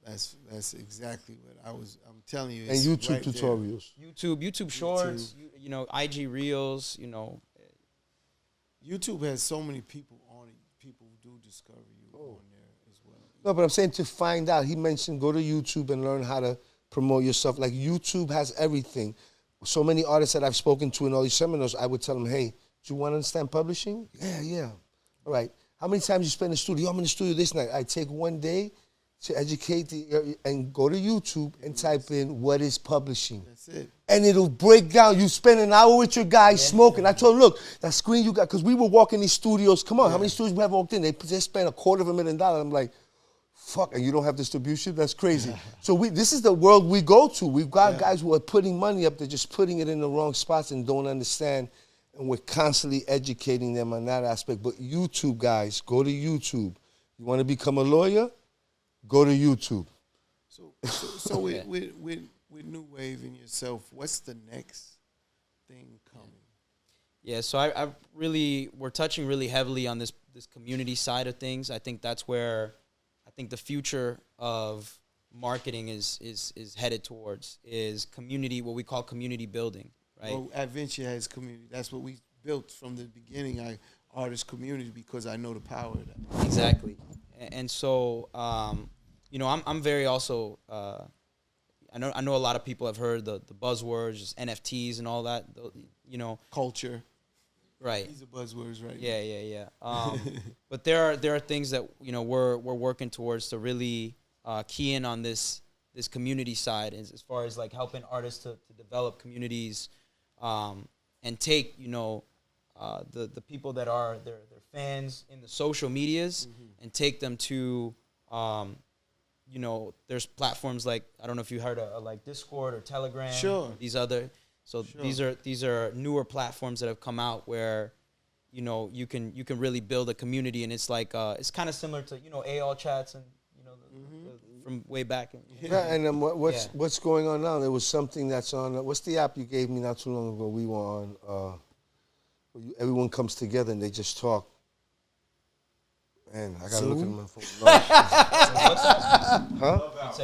That's exactly what I'm telling you. And YouTube tutorials. YouTube Shorts, you know, IG Reels, you know. YouTube has so many people on it. People do discover you on there as well. No, but I'm saying to find out. He mentioned go to YouTube and learn how to promote yourself. Like, YouTube has everything. So many artists that I've spoken to in all these seminars, I would tell them, hey, do you want to understand publishing? Yeah. All right. How many times you spend in the studio? I'm in the studio this night. I take one day to educate and go to YouTube and type in what is publishing. That's it. And it'll break down. You spend an hour with your guy smoking. I told him, look, that screen you got, because we were walking these studios. Come on, how many studios we have walked in? They spent $250,000. I'm like, fuck, and you don't have distribution? That's crazy. So this is the world we go to. We've got guys who are putting money up, they're just putting it in the wrong spots and don't understand. And we're constantly educating them on that aspect. But YouTube, guys, go to YouTube. You want to become a lawyer? Go to YouTube. So with NuWave and yourself, what's the next thing coming? Yeah, so I really, we're touching really heavily on this community side of things. I think that's where I think the future of marketing is headed towards, is community, what we call community building, right? Well, Adventure has community. That's what we built from the beginning, artist community, because I know the power of that. Exactly. And so, you know, I'm very also, I know a lot of people have heard the buzzwords, just NFTs and all that, you know. Culture. Right. These are buzzwords, right? Yeah. But there are things that, you know, we're working towards to really key in on this community side, as far as like helping artists to develop communities, and take, you know, the people that are their fans in the social medias, and take them to, you know, there's platforms like, I don't know if you heard of like Discord or Telegram. Sure. These other. So these are newer platforms that have come out where, you know, you can really build a community, and it's like it's kind of similar to, you know, AOL chats and, you know, from way back. Yeah, and then what's going on now? There was something that's on. What's the app you gave me not too long ago? We were on. Everyone comes together and they just talk. Man, I gotta look at my phone. No. What's that? Huh?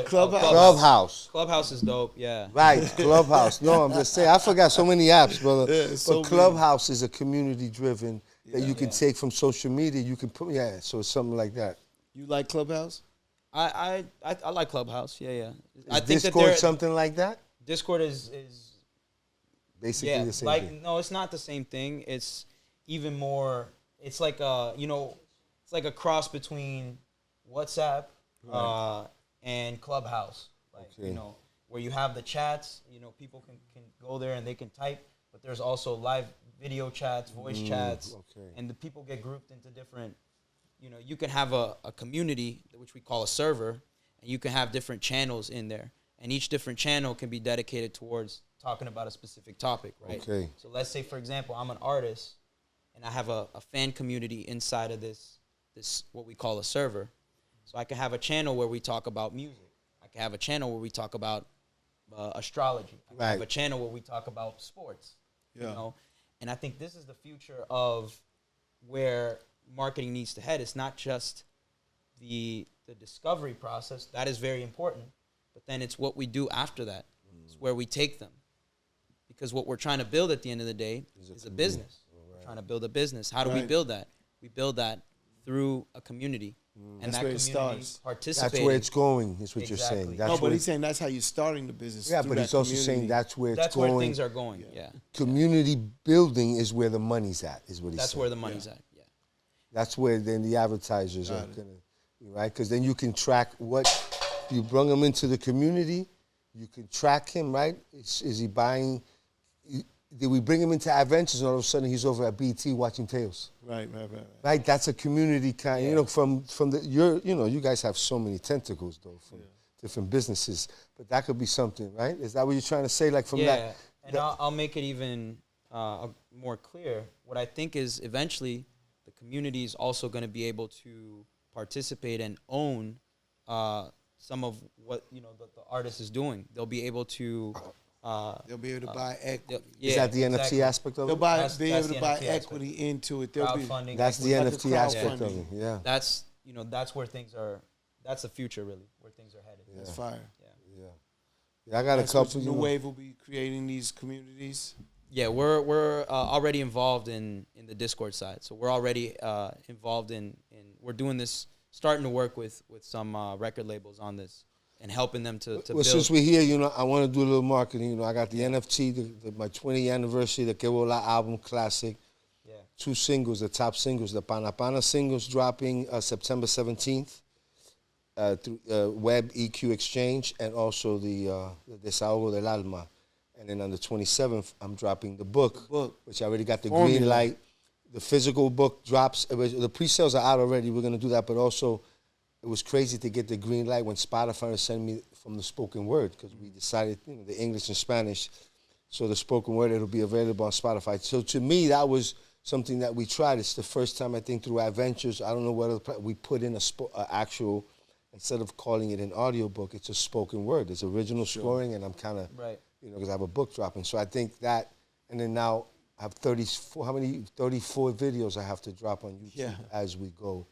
Clubhouse. Clubhouse is dope. Yeah. Right, Clubhouse. No, I'm just saying. I forgot so many apps, brother. Yeah, but so Clubhouse is a community-driven that you can take from social media. You can put so it's something like that. You like Clubhouse? I like Clubhouse. Yeah. I think Discord something like that. Discord is basically the same thing. No, it's not the same thing. It's even more. It's like you know, it's like a cross between WhatsApp and Clubhouse. Like, you know, where you have the chats. You know, people can go there and they can type, but there's also live video chats, voice chats, and the people get grouped into different. You know, you can have a community, which we call a server, and you can have different channels in there, and each different channel can be dedicated towards talking about a specific topic, right? Okay. So let's say, for example, I'm an artist, and I have a fan community inside of this what we call a server. So I can have a channel where we talk about music. I can have a channel where we talk about astrology. I can have a channel where we talk about sports. You know, and I think this is the future of where marketing needs to head. It's not just the discovery process. That is very important, but then it's what we do after that. It's where we take them, because what we're trying to build at the end of the day is a business. We're trying to build a business. How do we build that? We build that through a community, and that's that where it community starts. participating. That's where it's going. Is what you're saying. That's no, but he's saying that's how you're starting the business. Yeah, but he's also saying that's where it's that's going. where things are going. Yeah. Community building is where the money's at. Is what he's saying. That's where the money's at. Yeah. That's where then the advertisers are gonna, right? Because then you can track what you bring him into the community. You can track him, right? Is he buying? Did we bring him into Adventures and all of a sudden he's over at BT watching Tales? Right. Right. That's a community kind. You know, from the you guys have so many tentacles though from different businesses, but that could be something, right? Is that what you're trying to say? Like from that. And I'll make it even more clear. What I think is eventually the community is also going to be able to participate and own some of what the artist is doing. They'll be able to. They'll be able to buy equity. Is that the NFT aspect of it? They'll be able to buy equity into it. Crowdfunding. That's the NFT aspect of it. Yeah. That's that's where things are. That's the future, really, where things are headed. That's fire. Yeah, I got a couple. NuWave will be creating these communities. Yeah, we're already involved in the Discord side, so we're already involved in we're doing this, starting to work with some record labels on this and helping them to build. Since we're here, I want to do a little marketing. I got the NFT, my 20th anniversary, the Que Vola album classic. Yeah. 2 singles, the top singles, the Pana Pana singles dropping September 17th. through Web EQ Exchange, and also the Desahogo del Alma. And then on the 27th, I'm dropping the book, which I already got the green light. The physical book drops. The pre-sales are out already. We're going to do that. But also, it was crazy to get the green light when Spotify sent me from the spoken word, because we decided, the English and Spanish. So the spoken word, it'll be available on Spotify. So to me, that was something that we tried. It's the first time, I think, through Adventures. I don't know whether we put in a actual, instead of calling it an audiobook, it's a spoken word. It's original scoring, and I'm kind of, because I have a book dropping. So I think that, and then now I have 34 videos I have to drop on YouTube as we go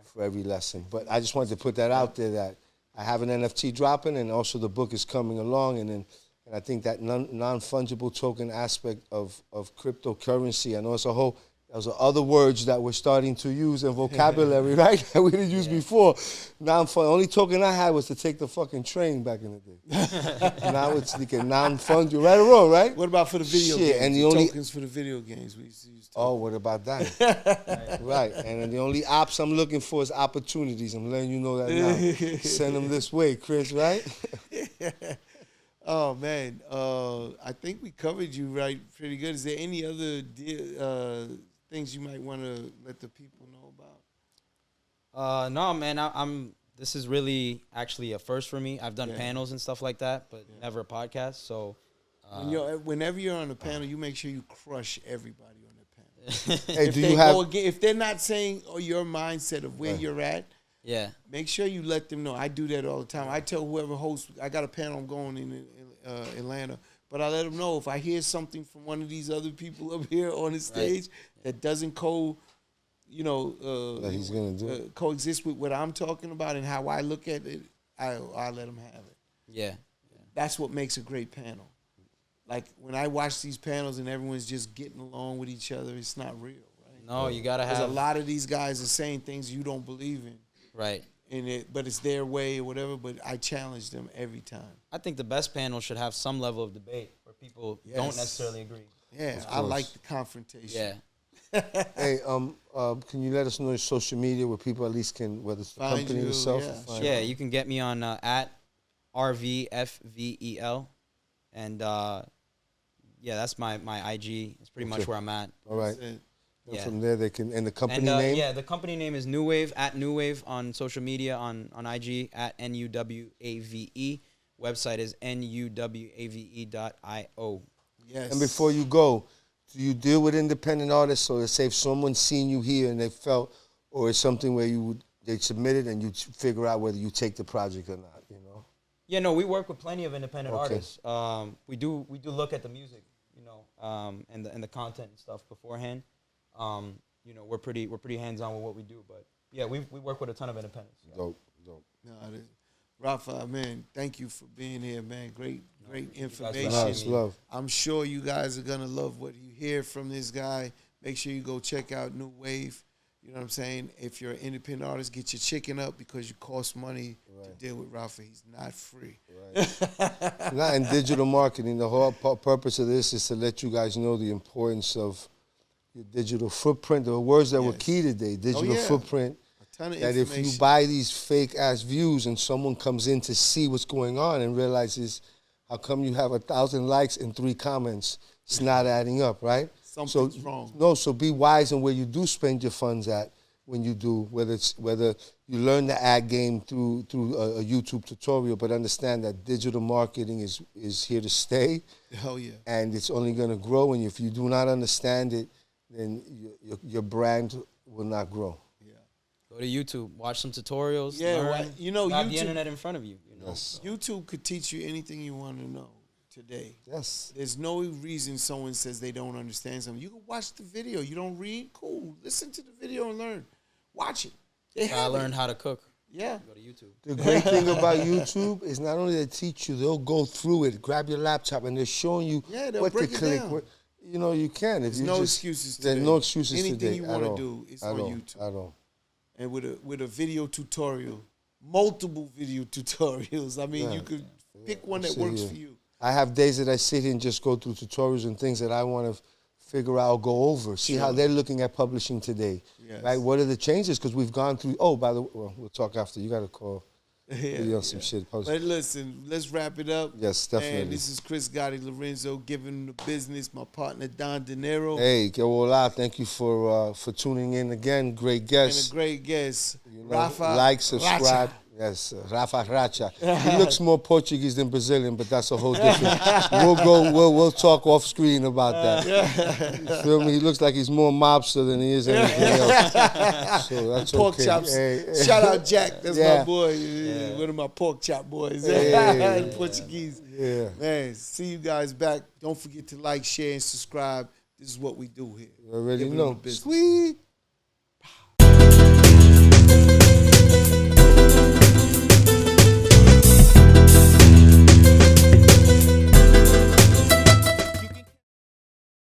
for every lesson. But I just wanted to put that out there, that I have an NFT dropping, and also the book is coming along. And I think that non-fungible token aspect of cryptocurrency, I know it's those are other words that we're starting to use in vocabulary, right? That we didn't use before. Only token I had was to take the fucking train back in the day. Now it's like a non-fungible, right or wrong, right? What about for the video games? And the only tokens for the video games we used to use. What about that? Right. And then the only ops I'm looking for is opportunities. I'm letting you know that now. Send them this way, Chris, right? Oh, man. I think we covered you pretty good. Is there any other things you might want to let the people know about? No, man. This is really actually a first for me. I've done panels and stuff like that, but never a podcast. So whenever you're on a panel, you make sure you crush everybody on the panel. Hey, if they're not saying your mindset of where you're at, make sure you let them know. I do that all the time. I tell whoever hosts, I got a panel I'm going in Atlanta, but I let them know if I hear something from one of these other people up here on the stage that doesn't he's gonna do coexist with what I'm talking about and how I look at it, I'll let them have it. Yeah. That's what makes a great panel. Like when I watch these panels and everyone's just getting along with each other, it's not real, right? No, you gotta have. Because a lot of these guys are saying things you don't believe in. Right. But it's their way or whatever, but I challenge them every time. I think the best panel should have some level of debate where people don't necessarily agree. Yeah, I like the confrontation. Yeah. Hey, can you let us know your social media where people at least can, whether it's the company itself? Yeah, you can get me on at RVFVEL. And, that's my IG. It's pretty much where I'm at. All right. And from there, they can, and the company name? Yeah, the company name is NuWave, at NuWave on social media, on IG, at NuWave. Website is NuWave.io. Yes. And before you go, do you deal with independent artists? So let's say if someone's seen you here and they felt, or it's something where they submitted and you figure out whether you take the project or not, Yeah, no, we work with plenty of independent artists. We do look at the music, and the content and stuff beforehand. We're pretty hands-on with what we do, but yeah, we work with a ton of independents. Dope. No, Rafa, man, thank you for being here, man. Great information. Nice, love. I'm sure you guys are gonna love what you hear from this guy. Make sure you go check out NuWave. You know what I'm saying? If you're an independent artist, get your chicken up because you cost money to deal with Rafa. He's not free. Right. Not in digital marketing. The whole purpose of this is to let you guys know the importance of your digital footprint. The words that were key today, digital footprint. A ton of that if you buy these fake-ass views and someone comes in to see what's going on and realizes how come you have 1,000 likes and 3 comments, it's not adding up, right? Something's wrong. No, so be wise in where you do spend your funds at when you do, whether you learn the ad game through a YouTube tutorial, but understand that digital marketing is here to stay. Hell yeah. And it's only going to grow, and if you do not understand it, then your brand will not grow. Yeah. Go to YouTube, watch some tutorials. Yeah, learn. have YouTube, the internet in front of you. Yes. YouTube could teach you anything you want to know today. Yes. There's no reason someone says they don't understand something. You can watch the video. You don't read? Cool. Listen to the video and learn. Watch it. I learned how to cook. Yeah. Go to YouTube. The great thing about YouTube is not only they teach you, they'll go through it, grab your laptop, and they're showing you what to click. You can. There's no excuses today. There's no excuses today. Anything you want to do is on YouTube. At all. And with a video tutorial, multiple video tutorials. I mean, you could pick one that works for you. I have days that I sit here and just go through tutorials and things that I want to figure out, go over, see how they're looking at publishing today. Yes. Right? What are the changes? Because we've gone through, by the way, we'll talk after. You got to call Be on some shit. Post. But listen, let's wrap it up. Yes, definitely. And this is Chris Gotti Lorenzo giving the business. My partner Don Dinero. Hey, que hola. Thank you for tuning in again. Great guest. And a great guest. You know, Rafa like, subscribe. Rocha. Yes, Rafael Rocha. He looks more Portuguese than Brazilian, but that's a whole different. We'll talk off screen about that. You feel me? He looks like he's more mobster than he is anything else. So that's Pork okay. chops. Hey. Shout out Jack. That's Yeah. my boy. One of my pork chop boys. Hey. Portuguese. Yeah. Man, see you guys back. Don't forget to like, share, and subscribe. This is what we do here. You already Giving know. them business. Sweet.